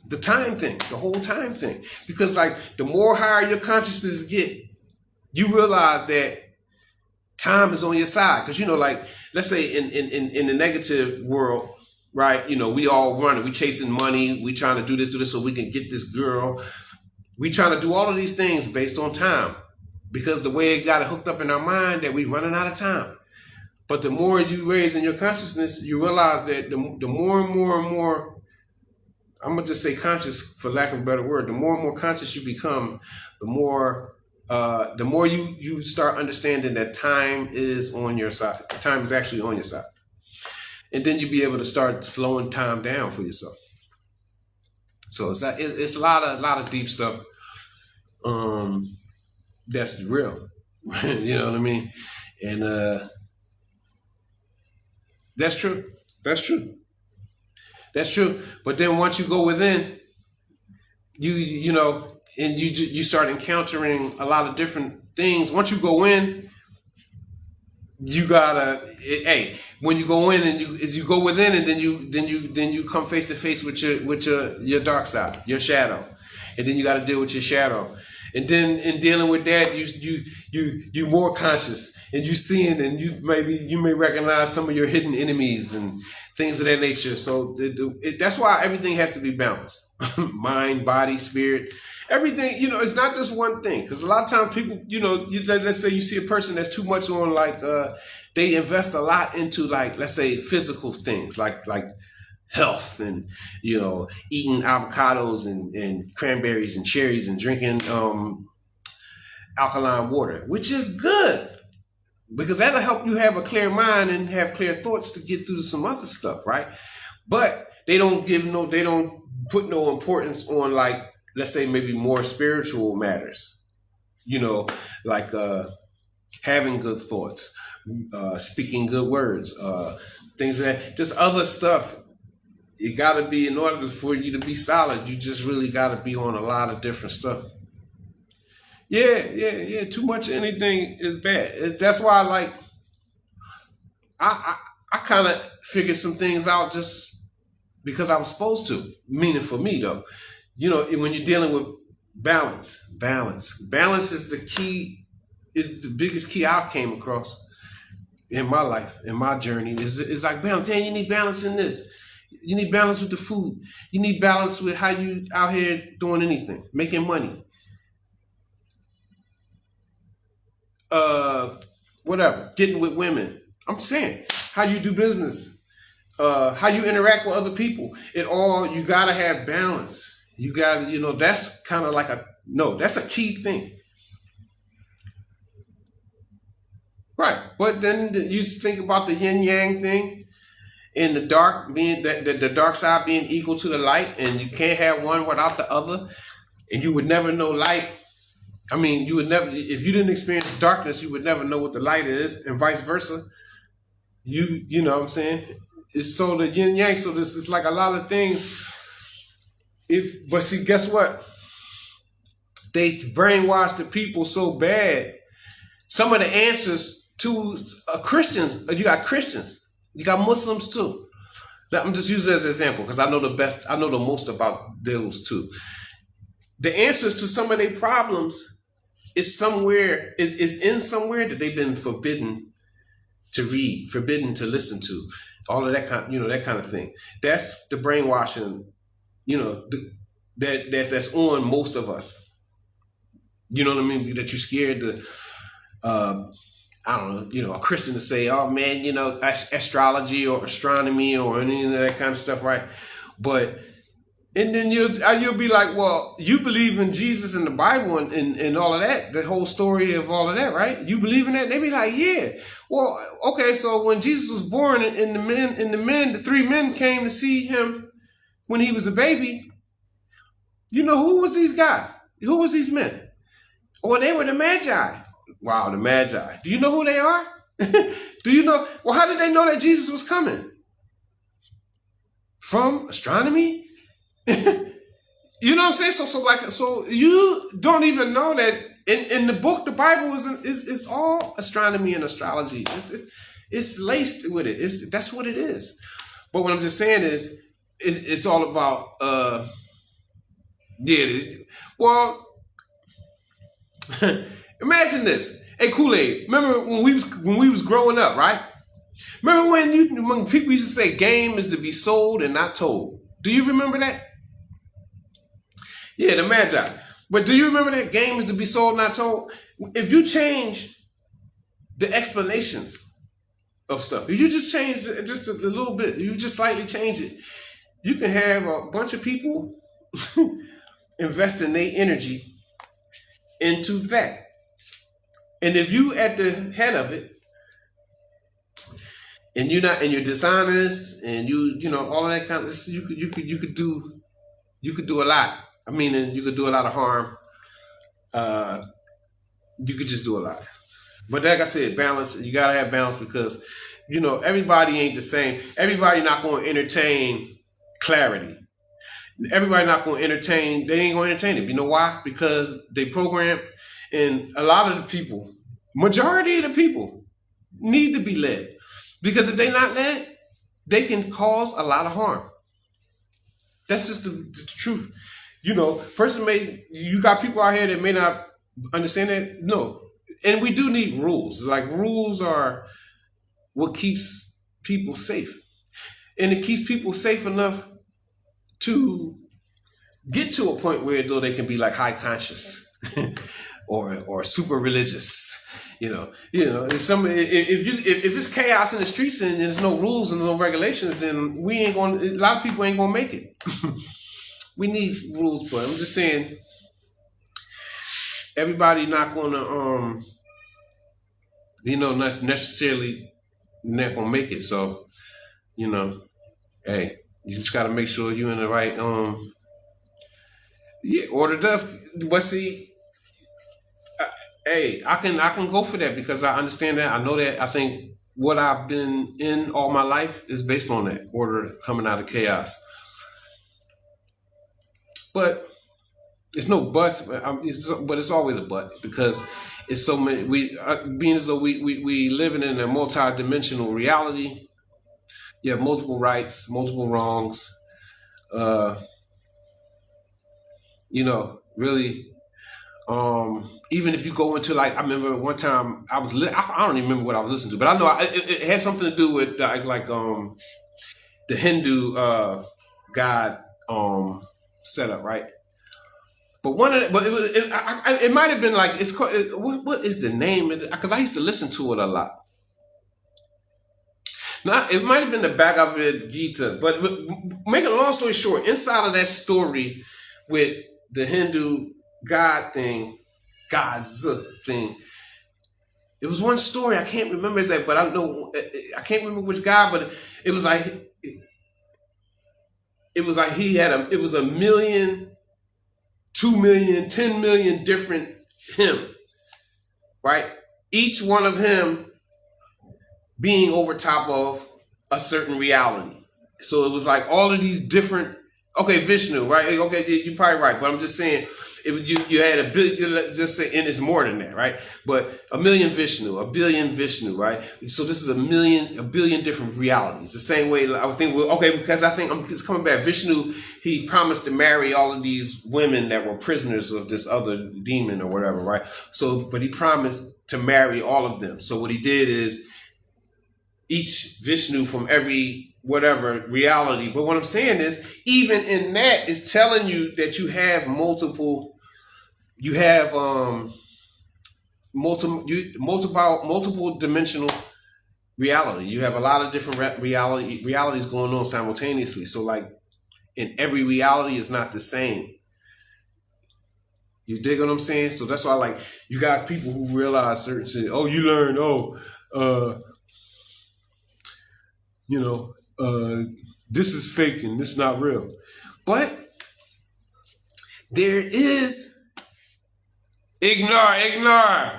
The time thing, the whole time thing. Because the more higher your consciousness get, you realize that time is on your side. Because let's say in the negative world, right? We all running. We chasing money. We trying to do this so we can get this girl. We trying to do all of these things based on time, because the way it got it hooked up in our mind that we running out of time. But the more you raise in your consciousness, you realize that the more and more and more, I'm going to just say conscious for lack of a better word, the more and more conscious you become, the more you start understanding that time is on your side. Time is actually on your side. And then you'll be able to start slowing time down for yourself. So it's a lot of deep stuff that's real. You know what I mean? And that's true. That's true. That's true. But then once you go within, you know, and you start encountering a lot of different things. Once you go in, you gotta, hey, when you go in and you go within, and then you come face to face with your dark side, your shadow, and then you got to deal with your shadow. And then in dealing with that, you more conscious, and you seeing, and you may recognize some of your hidden enemies and things of that nature. So that's why everything has to be balanced: mind, body, spirit, everything. You know, it's not just one thing. Because a lot of times people, you know, let's say you see a person that's too much on they invest a lot into let's say physical things like health, and eating avocados and cranberries and cherries and drinking alkaline water, which is good because that'll help you have a clear mind and have clear thoughts to get through some other stuff, right? But they don't put no importance on let's say maybe more spiritual matters, like having good thoughts, speaking good words, things that just other stuff. It got to be, in order for you to be solid, you just really got to be on a lot of different stuff. Yeah. Too much of anything is bad. That's why, I kind of figured some things out just because I was supposed to. Meaning for me, though, when you're dealing with balance is the key, is the biggest key I came across in my life, in my journey. It's like balance. Damn, you need balance in this. You need balance with the food. You need balance with how you out here doing anything, making money. Whatever, getting with women. I'm saying how you do business, how you interact with other people. You gotta have balance. You gotta, that's kind of that's a key thing. Right. But then you think about the yin yang thing. In the dark being the dark side being equal to the light, and you can't have one without the other, and you would never know light. I mean, you would never, if you didn't experience darkness, you would never know what the light is, and vice versa. You know what I'm saying? It's so the yin yang. So this is like a lot of things. But see, guess what? They brainwash the people so bad. Some of the answers to Christians, you got Christians. You got Muslims too. I'm just using it as an example because I know the most about those two. The answers to some of their problems is in somewhere that they've been forbidden to read, forbidden to listen to, all of that that kind of thing. That's the brainwashing, that's on most of us. You know what I mean? That you're scared to. I don't know, a Christian to say, oh man, astrology or astronomy or any of that kind of stuff, right? But, and then you'll be like, well, you believe in Jesus and the Bible and all of that, the whole story of all of that, right? You believe in that? They be like, yeah. Well, okay, so when Jesus was born and the three men came to see him when he was a baby, who was these guys? Who was these men? Well, they were the Magi. Wow, the Magi. Do you know who they are? Do you know? Well, how did they know that Jesus was coming? From astronomy? You know what I'm saying? So you don't even know that in the book, the Bible is all astronomy and astrology. It's laced with it. That's what it is. But what I'm just saying is, it's all about well. Imagine this. Hey, Kool-Aid, remember when we was growing up, right? Remember when people used to say game is to be sold and not told? Do you remember that? Yeah, the Magi. But do you remember that game is to be sold, not told? If you change the explanations of stuff, if you just change it just a little bit, you just slightly change it, you can have a bunch of people investing their energy into that. And if you at the head of it, and you're dishonest, and you know all of that kind of, you could do a lot. I mean, and you could do a lot of harm. Uh, you could just do a lot. But like I said, balance. You gotta have balance because everybody ain't the same. Everybody not going to entertain clarity. Everybody not going to entertain. They ain't going to entertain it. You know why? Because they program, and a lot of the people, majority of the people, need to be led. Because if they not led, they can cause a lot of harm. That's just the truth. You got people out here that may not understand that. No, and we do need rules. Like rules are what keeps people safe, and it keeps people safe enough to get to a point where though they can be like high conscious or super religious. If it's chaos in the streets and there's no rules and no regulations, then we ain't going. A lot of people ain't gonna make it. We need rules, but I'm just saying, everybody not gonna necessarily not gonna make it. So, hey, you just gotta make sure you're in the right order does. But see, hey, I can go for that because I understand that. I know that. I think what I've been in all my life is based on that order coming out of chaos. But it's no buts, but it's always a but because it's so many. Being as though we living in a multi-dimensional reality. You have multiple rights, multiple wrongs. Uh, really. Even if you go into I remember one time I don't even remember what I was listening to, but I know it had something to do with the Hindu god setup, right? But it might have been like it's called. What is the name? Because I used to listen to it a lot. Now it might have been the Bhagavad Gita, but make a long story short, inside of that story with the Hindu God's thing. It was one story I can't remember exactly, but I can't remember which God, but it was like it was a million, 2 million, 10 million different him, right? Each one of him being over top of a certain reality. So it was like all of these different. Okay, Vishnu, right? Okay, you're probably right, but I'm just saying, you had a billion. Just say, and it's more than that, right? But a billion Vishnu, right? So this is a billion different realities. The same way I was thinking, because I think it's coming back. Vishnu, he promised to marry all of these women that were prisoners of this other demon or whatever, right? So, but he promised to marry all of them. So what he did is each Vishnu from every whatever reality. But what I'm saying is, even in that, is telling you that you have multiple dimensional reality. You have a lot of different realities going on simultaneously. So like in every reality is not the same. You dig what I'm saying? So that's why you got people who realize certain shit. Oh, you learn. This is fake and this is not real. But there is ignore.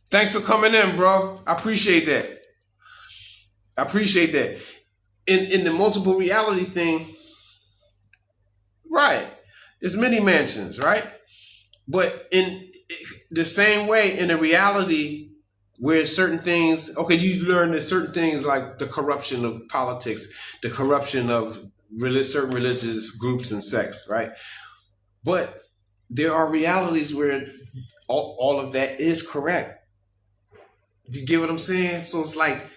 Thanks for coming in, bro. I appreciate that. In the multiple reality thing, right? There's many mansions, right? But in the same way, in a reality where certain things, you learn that certain things like the corruption of politics, the corruption of certain religious groups and sects, right? But there are realities where all of that is correct. You get what I'm saying? So it's like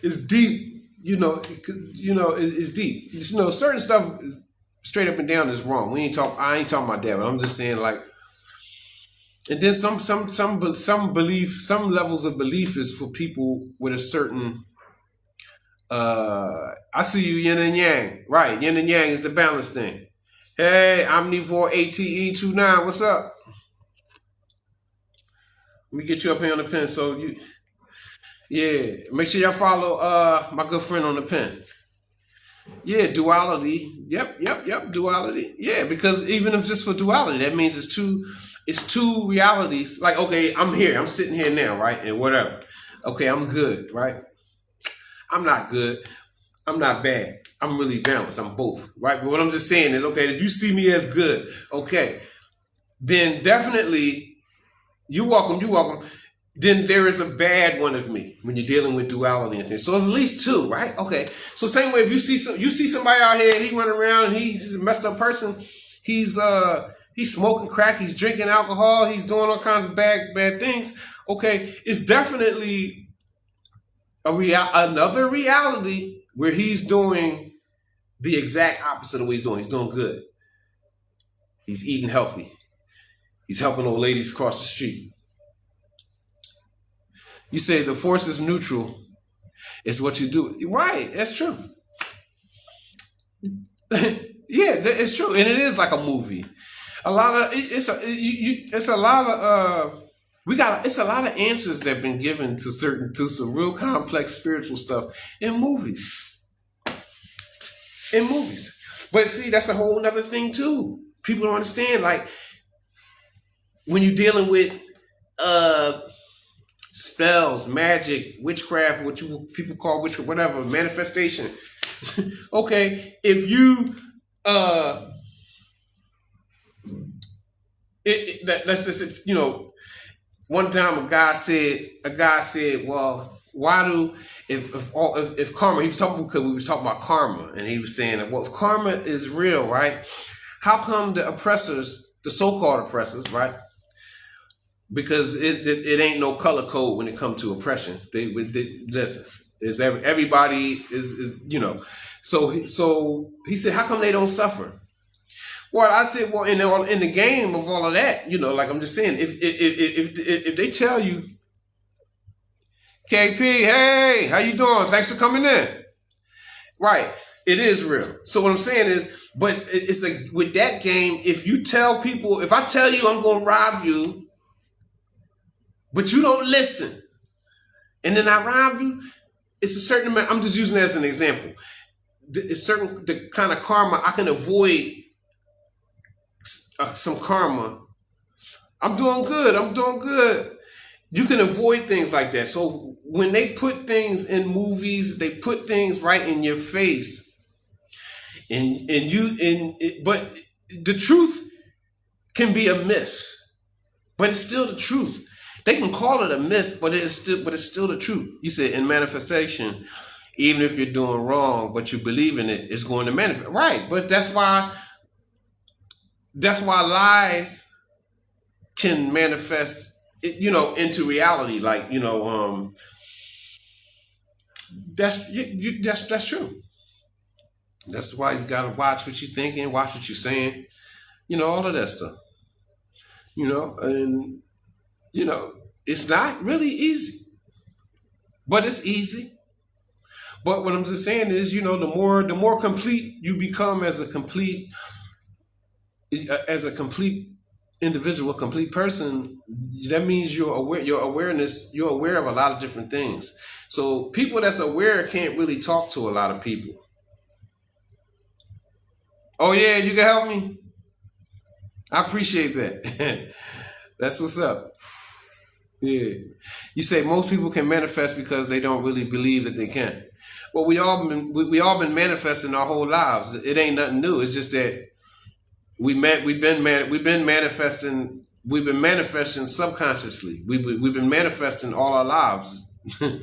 It's deep. It's deep. Certain stuff straight up and down is wrong. I ain't talking about that, but I'm just saying like. And then some belief, some levels of belief is for people with a certain. I see you, yin and yang. Right, yin and yang is the balance thing. Hey, Omnivore ATE29, what's up? Let me get you up here on the pen. So yeah, make sure y'all follow my good friend on the pen. Yeah, duality. Yep, duality. Yeah, because even if just for duality, that means it's two realities. Like, okay, I'm here, I'm sitting here now, right? And whatever. Okay, I'm good, right? I'm not good. I'm not bad. I'm really balanced. I'm both, right? But what I'm just saying is, okay, if you see me as good, okay, then definitely you're welcome. You're welcome. Then there is a bad one of me when you're dealing with duality and things. So it's at least two, right? Okay. So same way, if you see somebody out here, he running around and he's a messed up person. He's smoking crack. He's drinking alcohol. He's doing all kinds of bad things. Okay, it's definitely another reality where he's doing the exact opposite of what he's doing. He's doing good. He's eating healthy. He's helping old ladies across the street. You say the force is neutral. It's what you do. Right, that's true. Yeah, it's true, and it is like a movie. A lot of it's a lot of it's a lot of answers that have been given to some real complex spiritual stuff in movies. In movies. But see, that's a whole other thing too. People don't understand, like when you're dealing with spells, magic, witchcraft, what people call witchcraft, whatever, manifestation. Okay, if you let's just one time a guy said, well, why do if karma? He was talking because we was talking about karma, and he was saying, well, if karma is real, right? How come the oppressors, the so-called oppressors, right? Because it ain't no color code when it comes to oppression. They listen. Is everybody is. So he said, how come they don't suffer? Well, I said, well, in the game of all of that, like I'm just saying, if they tell you, KP, hey, how you doing? Thanks for coming in. Right, it is real. So what I'm saying is, but it's like with that game, if you tell people, if I tell you I'm going to rob you, but you don't listen, and then I rob you, it's a certain amount. I'm just using it as an example. It's certain the kind of karma I can avoid. Some karma. I'm doing good. You can avoid things like that. So when they put things in movies, they put things right in your face, but the truth can be a myth, but it's still the truth. They can call it a myth, but it's still the truth. You said in manifestation, even if you're doing wrong, but you believe in it, it's going to manifest. Right, but that's why lies can manifest, into reality. Like, that's true. That's why you gotta watch what you're thinking, watch what you're saying, all of that stuff. And it's not really easy, but it's easy. But what I'm just saying is, the more complete you become as a complete individual, a complete person, that means you're aware. You're aware of a lot of different things. So people that's aware can't really talk to a lot of people. Oh yeah, you can help me. I appreciate that. That's what's up. Yeah. You say most people can manifest because they don't really believe that they can. Well, we all been manifesting our whole lives. It ain't nothing new. It's just that we've been manifesting subconsciously. We've been manifesting all our lives. I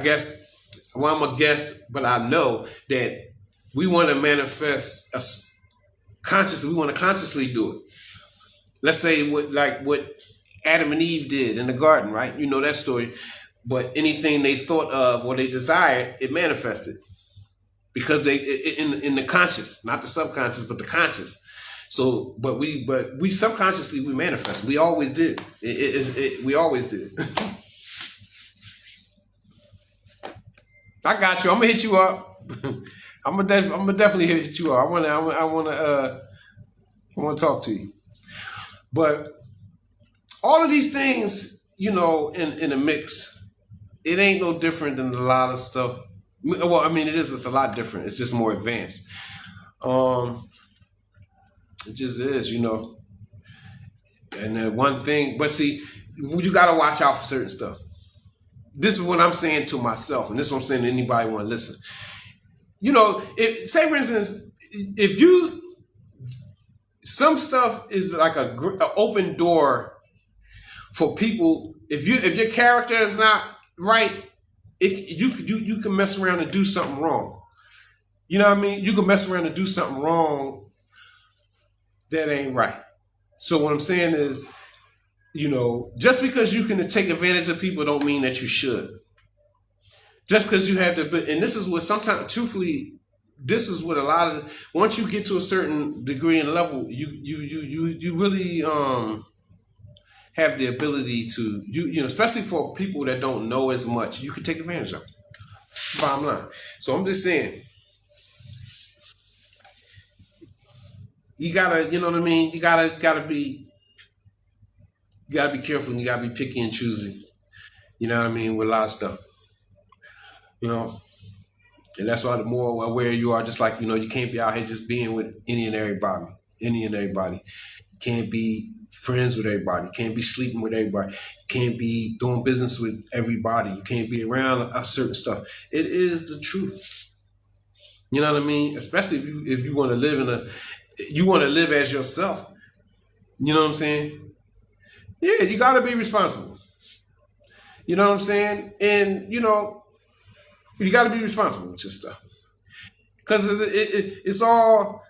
guess. Well, I'm a guess, but I know that we want to manifest consciously. We want to consciously do it. Let's say what Adam and Eve did in the garden, right? You know that story. But anything they thought of or they desired, it manifested because they in the conscious, not the subconscious, but the conscious. So, but we subconsciously we manifest. We always did. We always did. I got you. I'm gonna hit you up. I'm gonna definitely hit you up. I wanna talk to you. But all of these things, in a mix, it ain't no different than a lot of stuff. Well, I mean, it is. It's a lot different. It's just more advanced. Um, it just is, And then one thing, but see, you got to watch out for certain stuff. This is what I'm saying to myself, and this is what I'm saying to anybody who want to listen. Say for instance, if some stuff is like a open door for people. If your character is not right, you can mess around and do something wrong. You know what I mean? You can mess around and do something wrong that ain't right. So what I'm saying is, just because you can take advantage of people don't mean that you should. Just because you have to, and this is what sometimes, truthfully, this is what a lot of, once you get to a certain degree and level, you really have the ability to, especially for people that don't know as much, you can take advantage of it. That's the bottom line. So I'm just saying, you gotta, you know what I mean? You gotta be careful and you gotta be picky and choosy. You know what I mean? With a lot of stuff. And that's why the more aware you are, just like, you can't be out here just being with any and everybody. You can't be friends with everybody. You can't be sleeping with everybody. You can't be doing business with everybody. You can't be around a certain stuff. It is the truth. You know what I mean? Especially if you want to live as yourself. You know what I'm saying? Yeah, you got to be responsible. You know what I'm saying? And, you got to be responsible with your stuff. Because it's all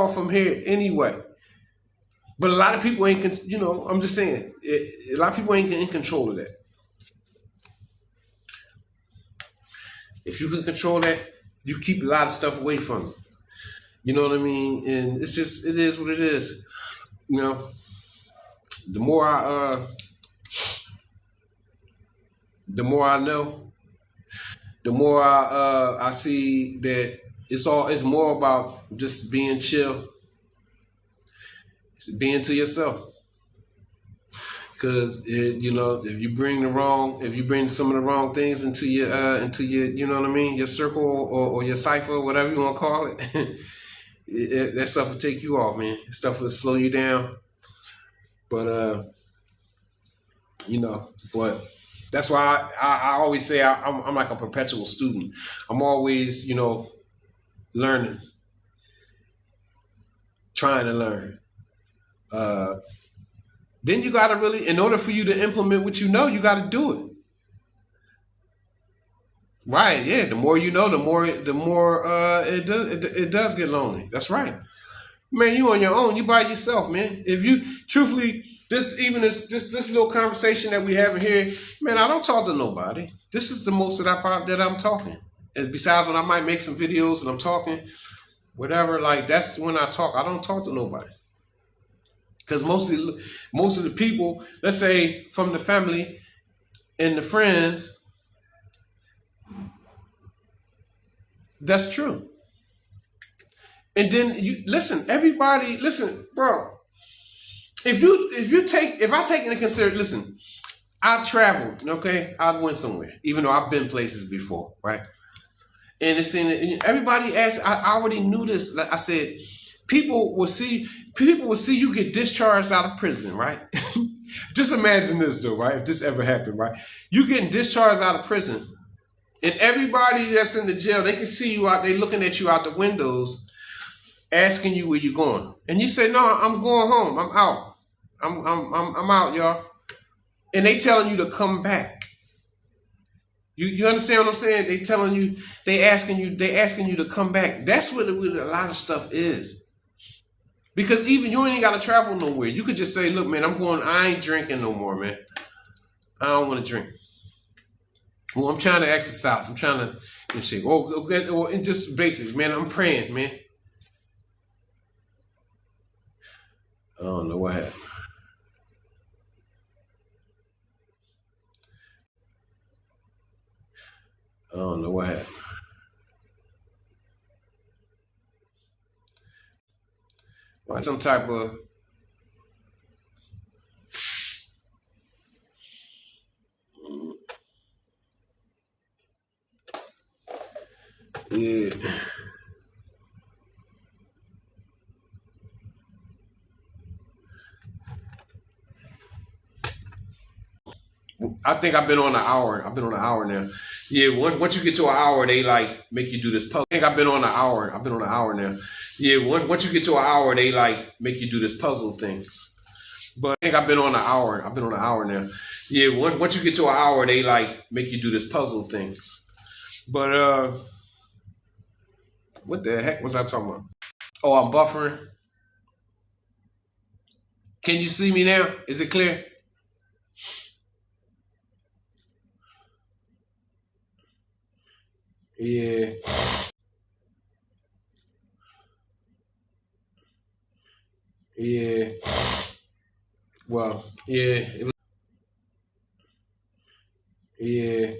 from here anyway. But a lot of people ain't, I'm just saying, a lot of people ain't in control of that. If you can control that, you keep a lot of stuff away from you. You know what I mean? And it is what it is. The more I know, the more I see that it's more about just being chill. It's being to yourself. Because if you bring some of the wrong things into your you know what I mean, your circle or your cipher, whatever you want to call it, that stuff will take you off, man. Stuff will slow you down. But but that's why I always say I'm like a perpetual student. I'm always learning, trying to learn. Then you got to really, in order for you to implement what you got to do it. Right? Yeah. The more you know, the more it does get lonely. That's right, man. You on your own. You by yourself, man. If you truthfully, this little conversation that we having here, man, I don't talk to nobody. This is the most that I'm talking. And besides when I might make some videos and I'm talking, whatever, like that's when I talk. I don't talk to nobody. Because most of the people, let's say from the family and the friends, that's true. And then everybody, bro. If I take into consideration, I traveled, okay? I went somewhere, even though I've been places before, right? And everybody asked, I already knew this. Like I said, people will see you get discharged out of prison, right? Just imagine this though, right? If this ever happened, right? You getting discharged out of prison, and everybody that's in the jail, they can see you out, they looking at you out the windows, asking you where you going. And you say, no, I'm going home. I'm out. I'm out, y'all. And they telling you to come back. You understand what I'm saying? They asking you to come back. That's what a lot of stuff is. Because even you ain't got to travel nowhere. You could just say, look, man, I ain't drinking no more, man. I don't want to drink. Well, I'm trying to exercise. I'm trying to get shape. Or just basics, man. I'm praying, man. I don't know what happened. I don't know what happened. Why some type of yeah. I think I've been on an hour. I've been on an hour now. Yeah, once you get to an hour, they like make you do this puzzle. I think I've been on an hour. I've been on an hour now. Yeah, once you get to an hour, they like make you do this puzzle thing. But I think I've been on an hour. I've been on an hour now. Yeah, once you get to an hour, they like make you do this puzzle thing. But what the heck was I talking about? Oh, I'm buffering. Can you see me now? Is it clear? Yeah, yeah. Well, yeah, yeah.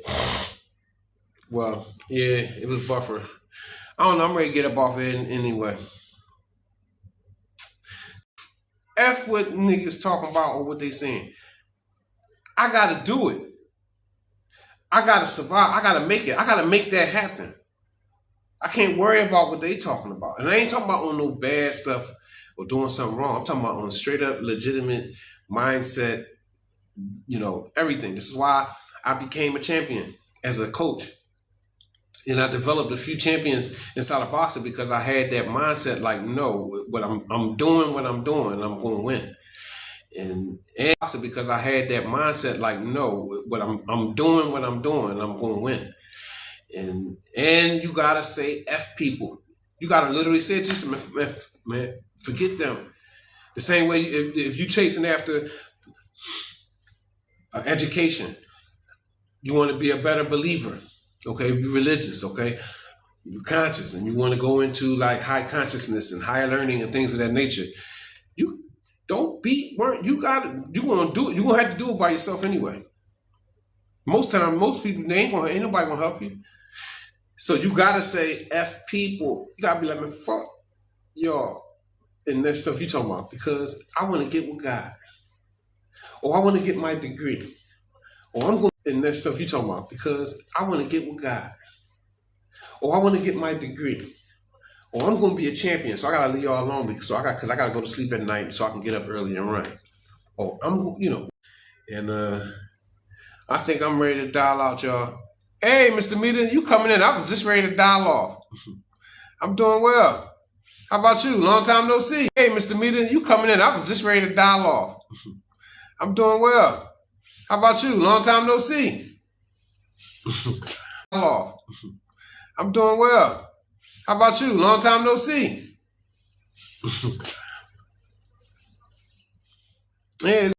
Well, yeah, it was buffering. I don't know. I'm ready to get up off it anyway. F what niggas talking about or what they saying. I gotta do it. I gotta survive. I gotta make it. I gotta make that happen. I can't worry about what they talking about. And I ain't talking about on no bad stuff or doing something wrong. I'm talking about on straight up legitimate mindset, everything. This is why I became a champion as a coach. And I developed a few champions inside of boxing because I had that mindset like, no, what I'm doing what I'm doing, and I'm gonna win. And because I had that mindset like, no, what I'm doing what I'm doing, and I'm gonna win. And you gotta say F people. You gotta literally say it to yourself, man, forget them. The same way if you chasing after education, you want to be a better believer. Okay, if you're religious, okay, you're conscious, and you want to go into like high consciousness and higher learning and things of that nature. You don't be. You gonna do it. You gonna have to do it by yourself anyway. Most people ain't nobody gonna help you. So you gotta say F people. You gotta be like, man, fuck y'all and that stuff you talking about because I want to get with God, or I want to get my degree, or I'm going and that stuff you talking about because I want to get with God, or I want to get my degree, or I'm going to be a champion. So I gotta leave y'all alone because I gotta go to sleep at night so I can get up early and run. Or and I think I'm ready to dial out, y'all. Hey, Mr. Meter, you coming in? I was just ready to dial off. I'm doing well. How about you? Long time no see. Hey, Mr. Meter, you coming in? I was just ready to dial off. I'm doing well. How about you? Long time no see. I'm doing well. How about you? Long time no see. Yeah.